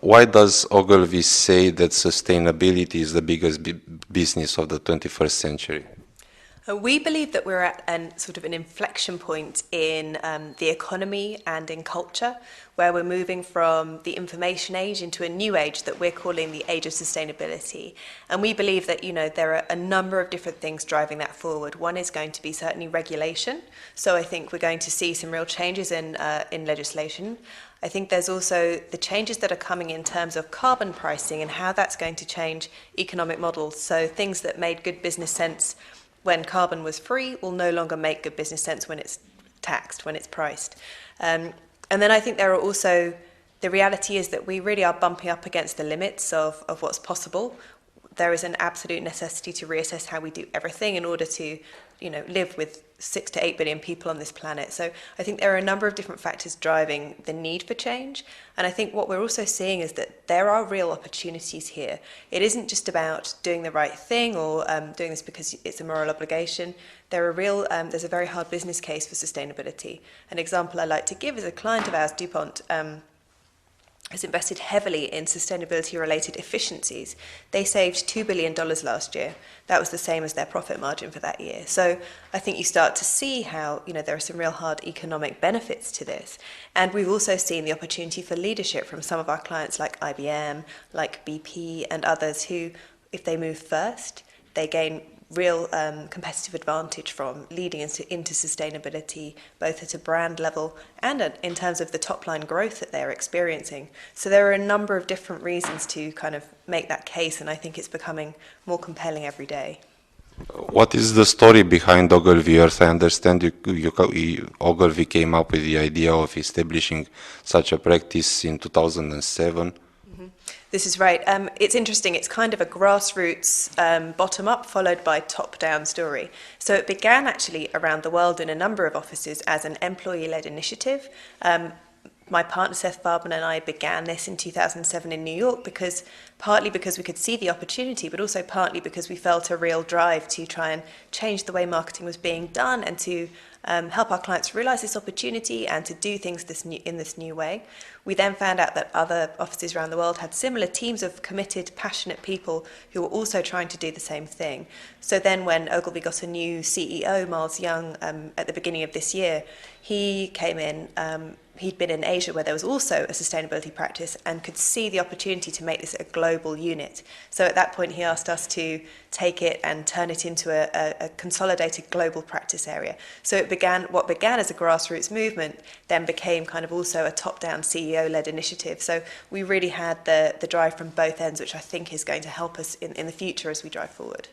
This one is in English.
Why does Ogilvy say that sustainability is the biggest business of the 21st century? We believe that we're at sort of an inflection point in the economy and in culture, where we're moving from the information age into a new age that we're calling the age of sustainability. And we believe that, there are a number of different things driving that forward. One is going to be certainly regulation. So I think we're going to see some real changes in legislation. I think there's also the changes that are coming in terms of carbon pricing and how that's going to change economic models. So things that made good business sense when carbon was free will no longer make good business sense when it's taxed, when it's priced. And then I think there are also, the reality is that we really are bumping up against the limits of what's possible. There is an absolute necessity to reassess how we do everything in order to, live with 6 to 8 billion people on this planet. So I think there are a number of different factors driving the need for change. And I think what we're also seeing is that there are real opportunities here. It isn't just about doing the right thing or doing this because it's a moral obligation. There's a very hard business case for sustainability. An example I like to give is a client of ours, DuPont, has invested heavily in sustainability-related efficiencies. They saved $2 billion last year. That was the same as their profit margin for that year. So I think you start to see how, there are some real hard economic benefits to this. And we've also seen the opportunity for leadership from some of our clients like IBM, like BP and others who, if they move first, they gain real competitive advantage from leading into sustainability, both at a brand level and in terms of the top line growth that they're experiencing. So there are a number of different reasons to kind of make that case, and I think it's becoming more compelling every day. What is the story behind Ogilvy Earth? I understand Ogilvy came up with the idea of establishing such a practice in 2007. This is right. It's interesting. It's kind of a grassroots, bottom-up, followed by top-down story. So it began actually around the world in a number of offices as an employee-led initiative. My partner Seth Farben and I began this in 2007 in New York partly because we could see the opportunity, but also partly because we felt a real drive to try and change the way marketing was being done and to help our clients realize this opportunity and to do things in this new way. We then found out that other offices around the world had similar teams of committed, passionate people who were also trying to do the same thing. So then when Ogilvy got a new CEO, Miles Young, at the beginning of this year, he came in. He'd been in Asia where there was also a sustainability practice and could see the opportunity to make this a global unit. So at that point he asked us to take it and turn it into a consolidated global practice area. So what began as a grassroots movement then became kind of also a top-down CEO-led initiative. So we really had the drive from both ends, which I think is going to help us in the future as we drive forward.